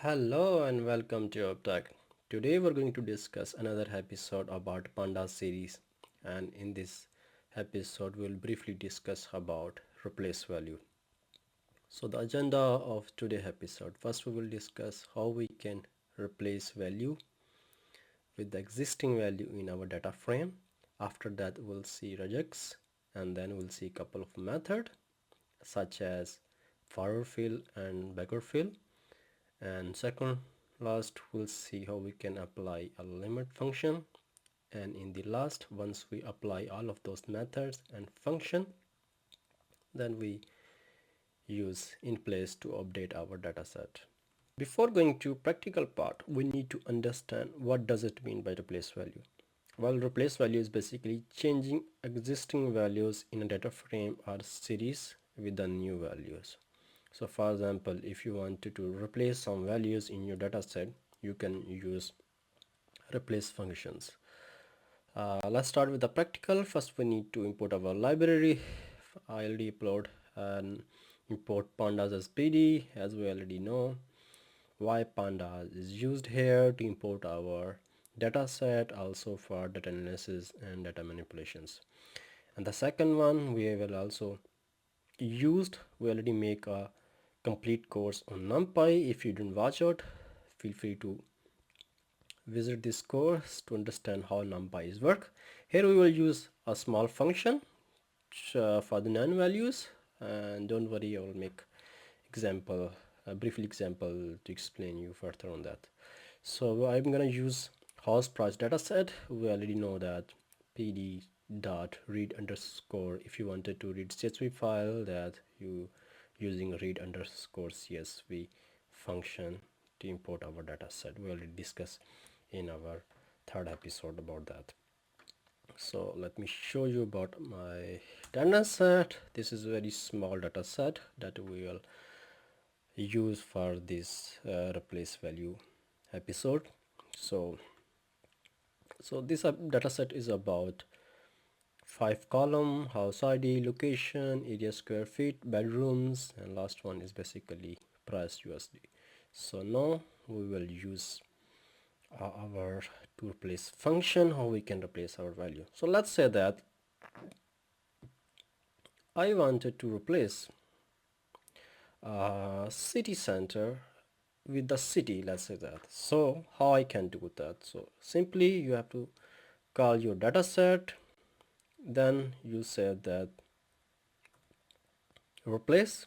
Hello and welcome to AorbTech. Today we're going to discuss another episode about Pandas series, and in this episode we'll briefly discuss about replace value. So the agenda of today's episode, first we will discuss how we can replace value with the existing value in our data frame. After that we'll see regex, and then we'll see a couple of methods such as forward fill and backward fill. And second last, we'll see how we can apply a limit function. And in the last, once we apply all of those methods and function, then we use in place to update our dataset. Before going to practical part, we need to understand what does it mean by replace value. Well, replace value is basically changing existing values in a data frame or series with the new values. So for example, if you wanted to replace some values in your data set, you can use replace functions. Let's start with the practical. First we need to import our library. I already upload and import pandas as pd, as we already know. Why pandas is used here to import our data set, also for data analysis and data manipulations. And the second one we will also used, we already make a complete course on NumPy. If you didn't watch it, feel free to visit this course to understand how NumPy is work. Here we will use a small function for the non values, and don't worry, I will make example, a brief example to explain you further on that. So I'm gonna use house price dataset. We already know that pd dot read underscore, if you wanted to read csv file, that you using read underscore csv function to import our data set. We already discussed in our third episode about that. So let me show you about my data set. This is a very small data set that we will use for this replace value episode. So this data set is about 5 column, house id, location, area square feet, bedrooms, and last one is basically price usd. So now we will use our to replace function, how we can replace our value. So let's say that I wanted to replace city center with the city, let's say that. So how I can do that? So simply you have to call your data set, then you say that replace,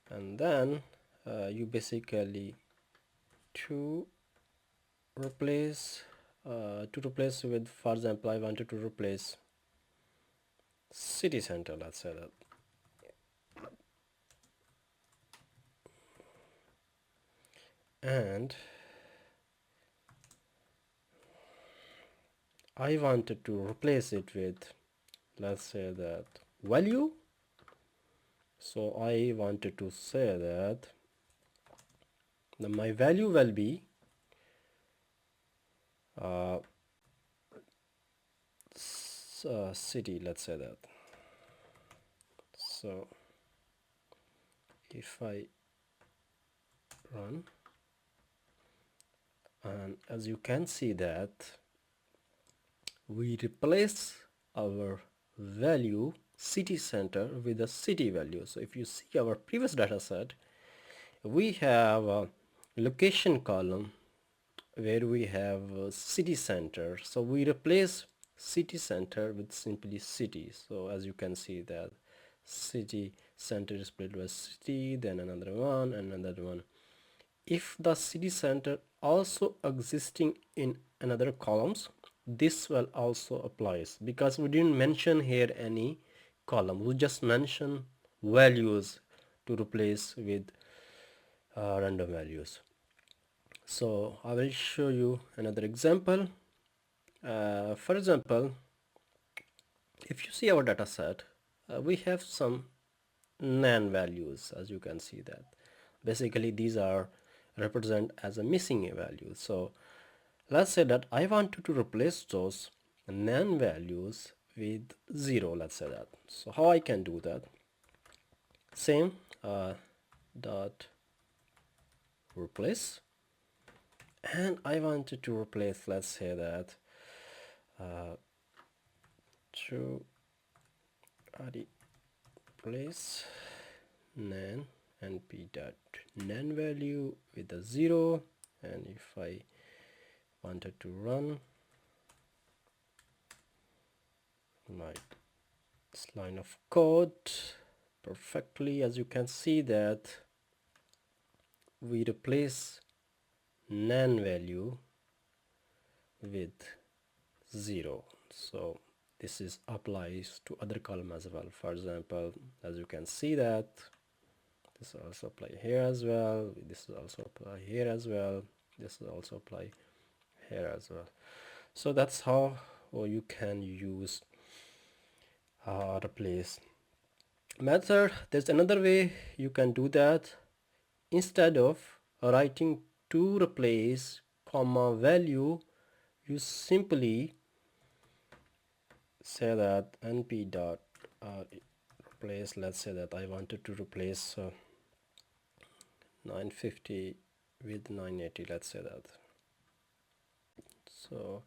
and then you basically to replace with, for example, I wanted to replace city center, let's say that. And I wanted to replace it with, let's say that, value. So I wanted to say that my value will be city, let's say that. So if I run, and as you can see that we replace our value city center with a city value. So if you see our previous data set, we have a location column where we have a city center. So we replace city center with simply city. So as you can see that city center is split by city, then another one, another one. If the city center also existing in another columns, this will also applies, because we didn't mention here any column, we just mention values to replace with random values. So I will show you another example. For example, if you see our data set, we have some non values, as you can see that basically these are represent as a missing value. So let's say that I wanted to replace those non values with 0, let's say that. So how I can do that? Same, dot replace, and I wanted to replace, let's say that to replace nan np dot nan value with a 0, and if I wanted to run my this line of code perfectly, as you can see that we replace nan value with 0. So this is applies to other column as well. For example, as you can see that this also apply here as well, this is also apply here as well, this is also apply here as well. So that's how you can use replace method. There's another way you can do that. Instead of writing to replace comma value, you simply say that np dot replace, let's say that I wanted to replace 950 with 980, let's say that. So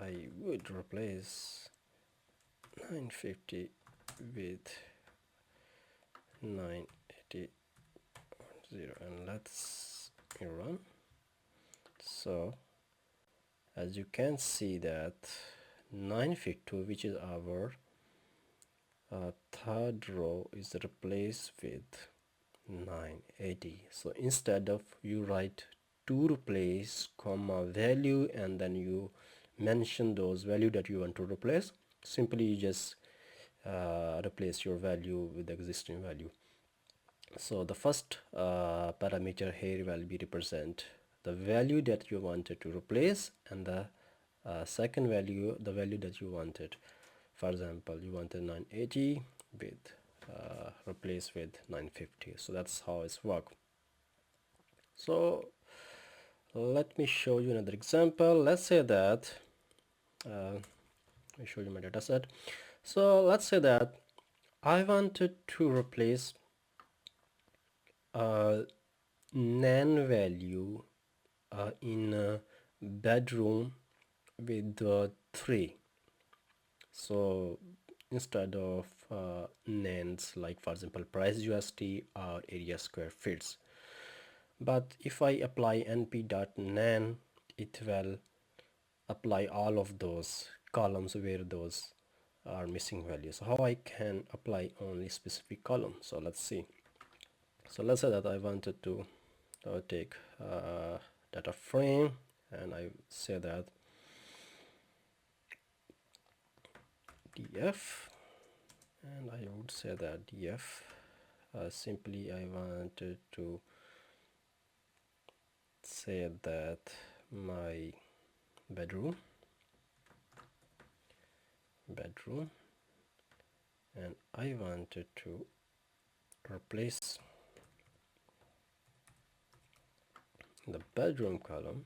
I would replace 950 with 980, and let's run. So as you can see that 952, which is our third row, is replaced with 980. So instead of you write to replace comma value and then you mention those value that you want to replace, simply you just replace your value with the existing value. So the first parameter here will be represent the value that you wanted to replace, and the second value, the value that you wanted. For example, you wanted 980 with replace with 950. So that's how it's work. So let me show you another example. Let's say that let me show you my data set. So let's say that I wanted to replace nan value in bedroom with 3. So instead of nans, like for example price USD or area square feet, but if I apply np.nan, it will apply all of those columns where those are missing values. So how I can apply only specific column? So let's see. So let's say that I wanted to take data frame, and I say that df, and I would say that df simply I wanted to say that my bedroom, and I wanted to replace the bedroom column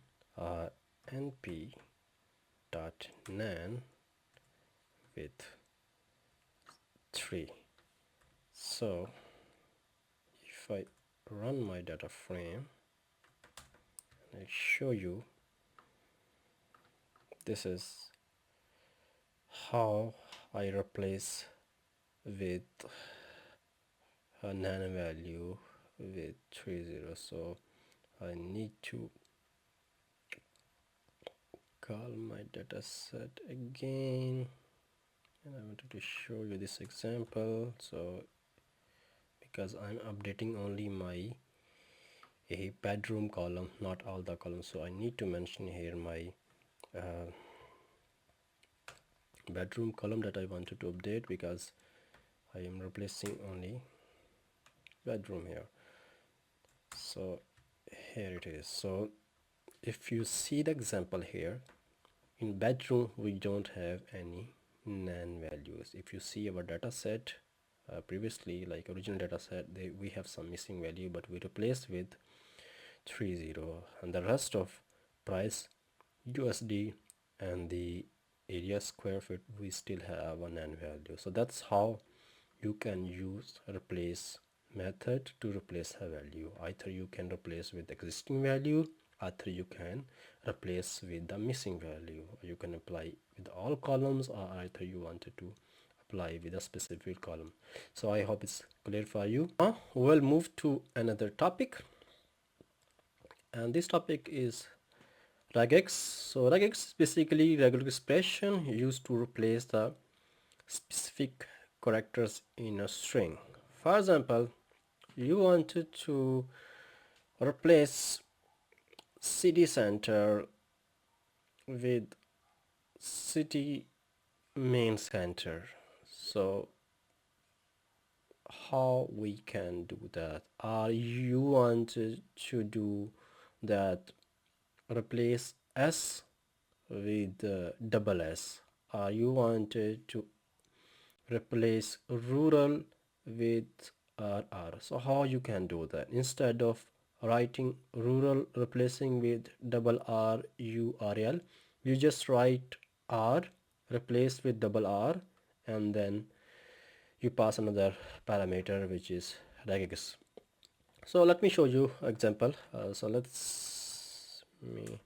np dot nan with 3. So if I run my data frame and I show you, this is how I replace with a nan value with 30. So I need to call my data set again, and I wanted to show you this example. So because I'm updating only my a bedroom column, not all the columns, so I need to mention here my bedroom column that I wanted to update, because I am replacing only bedroom here. So here it is. So if you see the example here, in bedroom we don't have any nan values. If you see our data set previously, like original data set, we have some missing value, but we replaced with 30, and the rest of price USD and the area square feet we still have a nan value. So that's how you can use replace method to replace a value. Either you can replace with existing value, either you can replace with the missing value. You can apply with all columns, or either you wanted to apply with a specific column. So I hope it's clear for you. Now we'll move to another topic, and this topic is regex. So regex is basically regular expression used to replace the specific characters in a string. For example, you wanted to replace city center with city main center. So how we can do that? Or you wanted to do that, replace s with double s, or you wanted to replace rural with RR. So how you can do that? Instead of writing rural replacing with double R URL, you just write R replace with double R, and then you pass another parameter which is regex. So let me show you example. So let's me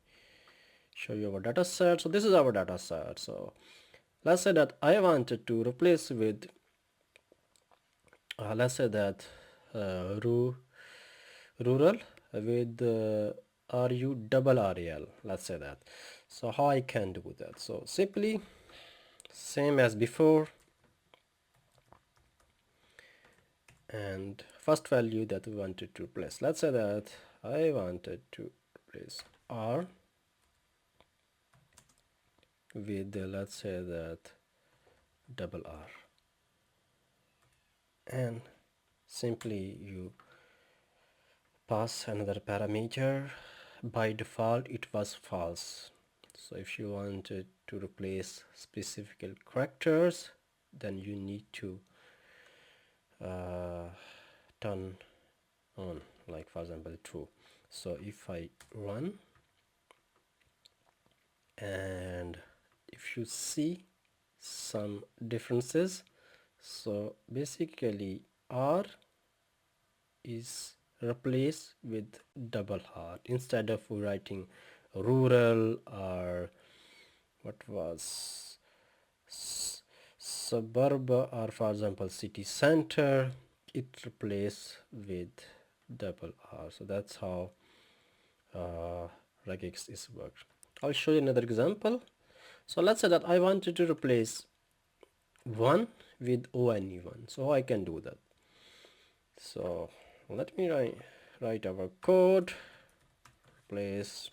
show you our data set. So this is our data set. So let's say that I wanted to replace with let's say that rural with RU double RL, let's say that. So how I can do that? So simply same as before, and first value that we wanted to replace, let's say that I wanted to replace R with let's say that double R, and simply you pass another parameter. By default it was false. So if you wanted to replace specific characters, then you need to turn on, like for example true. So if I run, and if you see some differences, so basically R is replaced with double R. Instead of writing rural or what was suburb, or for example city center, it replaced with double R. So that's how regex is worked. I'll show you another example. So let's say that I wanted to replace 1 with one. So I can do that. So let me write our code, replace,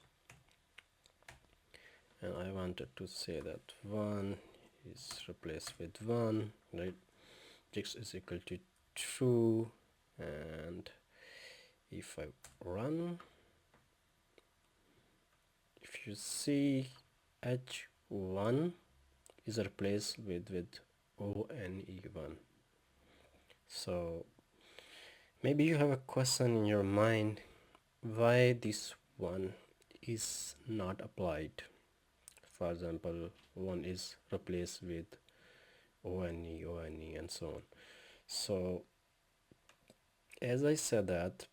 and I wanted to say that 1 is replaced with 1, right? X is equal to true, and if I run, if you see h1 is replaced with one. So maybe you have a question in your mind why this one is not applied. For example, one is replaced with one, and so on. So as I said that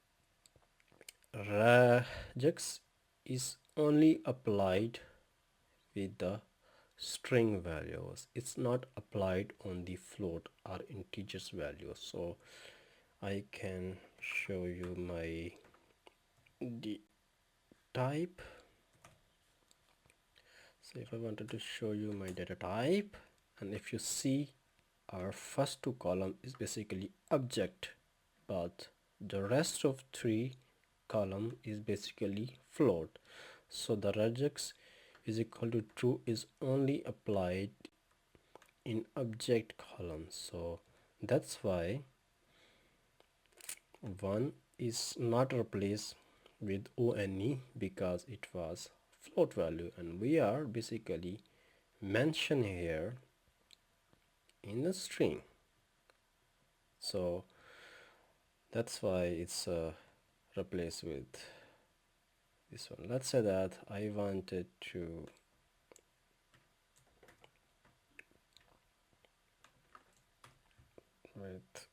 regex is only applied with the string values. It's not applied on the float or integers values. So I can show you my type. So if I wanted to show you my data type, and if you see, our first two column is basically object, but the rest of three column is basically float. So the regex is equal to true is only applied in object column. So that's why one is not replaced with one, because it was float value, and we are basically mentioned here in a string. So that's why it's replaced with this one. Let's say that I wanted to with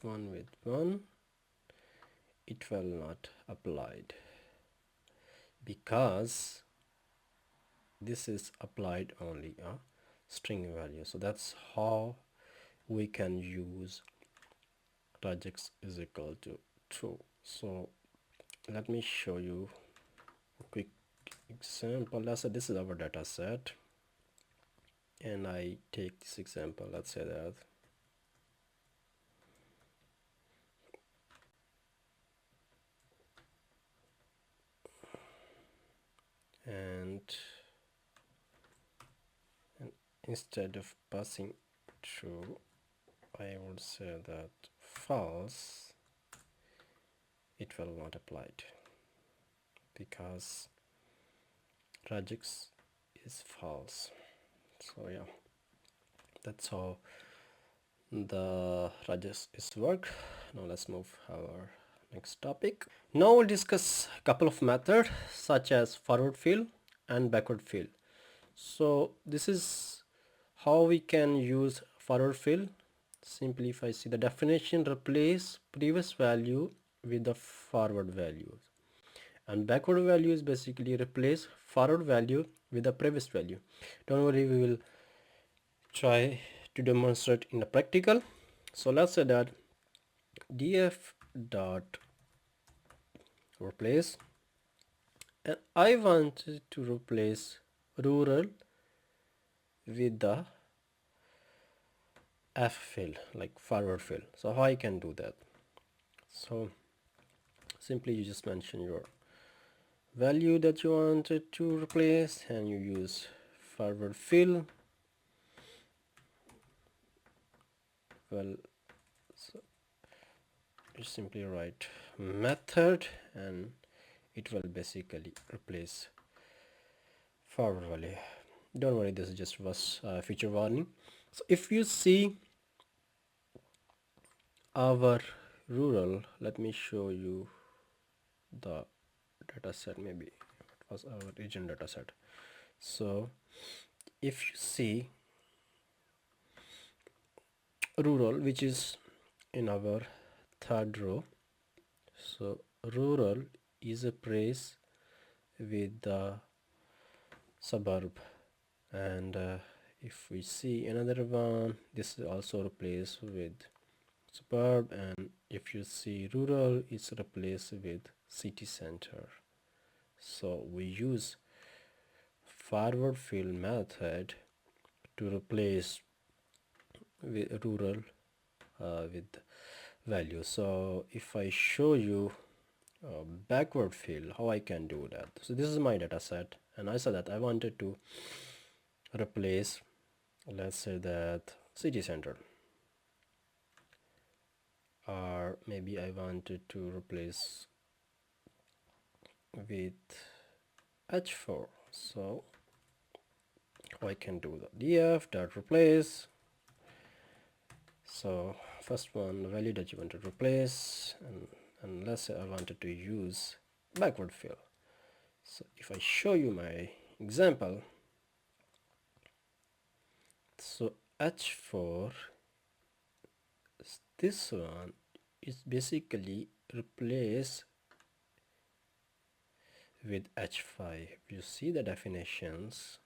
1 with 1, it will not applied because this is applied only a string value. So that's how we can use regex is equal to true. So let me show you a quick example. Let's say this is our data set and I take this example. Let's say that and instead of passing true, I would say that false, it will not apply it because regex is false. So yeah, that's how the regex is work. Now let's move our next topic. Now we'll discuss a couple of methods such as forward fill and backward fill. So this is how we can use forward fill. Simply, if I see the definition, replace previous value with the forward value, and backward value is basically replace forward value with the previous value. Don't worry, we will try to demonstrate in the practical. So let's say that df dot replace, and I want to replace rural with the f fill, like forward fill. So how I can do that? So simply you just mention your value that you wanted to replace and you use forward fill. Well, so you simply write method and it will basically replace forward value. Don't worry, this is just was feature warning. So if you see our rural, let me show you the data set. Maybe it was our region data set. So if you see rural, which is in our third row, so rural is a place with the suburb, and if we see another one, this is also replaced with suburb, and if you see rural, it's replaced with city center. So we use forward fill method to replace with rural with value. So if I show you backward fill, how I can do that? So this is my data set, and I said that I wanted to replace, let's say that city center, or maybe I wanted to replace with h4. So I can do the df dot replace. So first one, the value that you want to replace, and let's say I wanted to use backward fill. So if I show you my example, so h4, this one is basically replaced with h5. You see the definitions,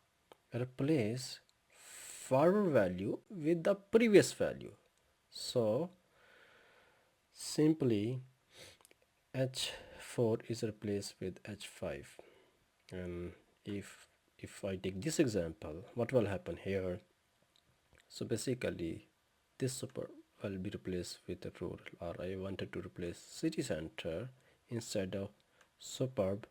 replace forward value with the previous value. So simply h4 is replaced with h5, and if I take this example, what will happen here? So basically this super will be replaced with a rural, or I wanted to replace city center instead of suburb,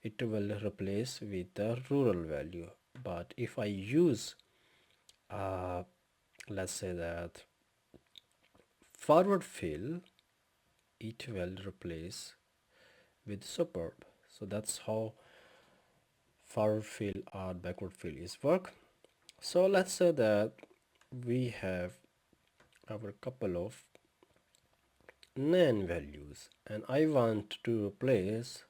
it will replace with the rural value. But if I use let's say that forward fill, it will replace with suburb. So that's how forward fill or backward fill is work. So let's say that we have our couple of nan values and I want to replace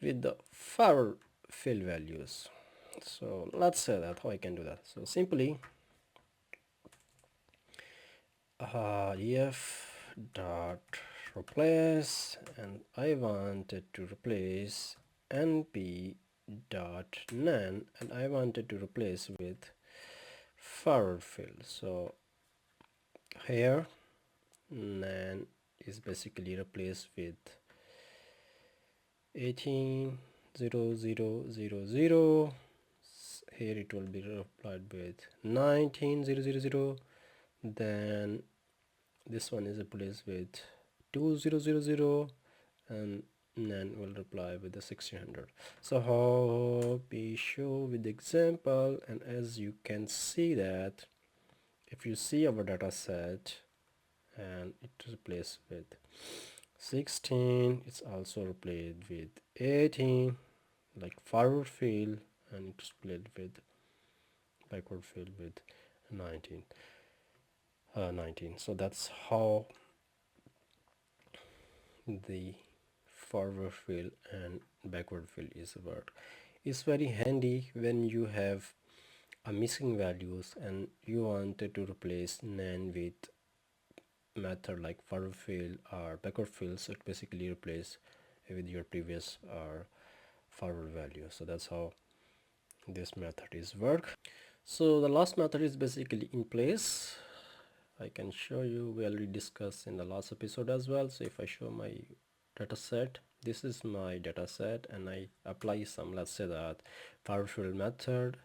with the forward fill values. So let's say that how I can do that. So simply If dot replace, and I wanted to replace np dot nan, and I wanted to replace with forward fill. So here nan is basically replaced with 180000. Here it will be replied with 19000. Then this one is replaced with 2000, and then we'll reply with the 1600. So hope we show with the example, and as you can see that if you see our data set and it replaced with 16, it's also replaced with 18 like forward fill, and it's split with backward fill with 19. So that's how the forward fill and backward fill is work. It's very handy when you have a missing values and you wanted to replace nan with method like forward fill or backward fill, so it basically replace with your previous or forward value. So that's how this method is work. So the last method is basically in place. I can show you, we already discussed in the last episode as well. So if I show my data set, this is my data set, and I apply some, let's say that forward fill method,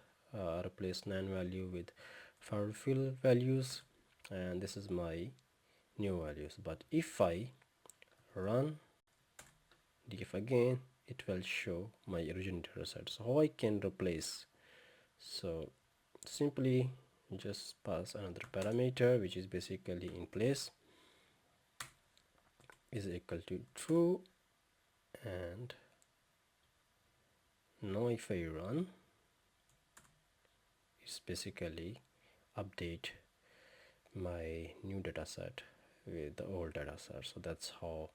replace nan value with forward fill values, and this is my new values. But if I run df again, it will show my original data set. So how I can replace? So simply just pass another parameter, which is basically in place is equal to true, and now if I run, it's basically update my new data set with the old data set. So that's how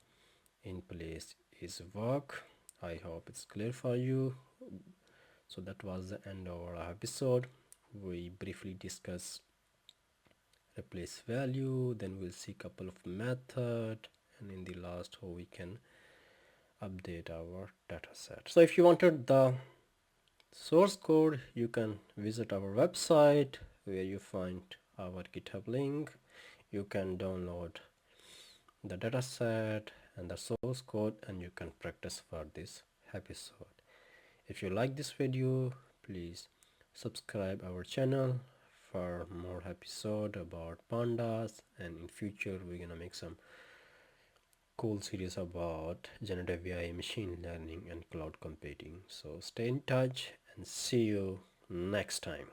in place is work. I hope it's clear for you. So that was the end of our episode. We briefly discussed replace value, then we'll see couple of method, and in the last how we can update our data set. So if you wanted the source code, you can visit our website where you find our GitHub link. You can download the dataset and the source code, and you can practice for this episode. If you like this video, please subscribe our channel for more episode about pandas, and in future we're gonna make some cool series about generative AI, machine learning, and cloud computing. So stay in touch and see you next time.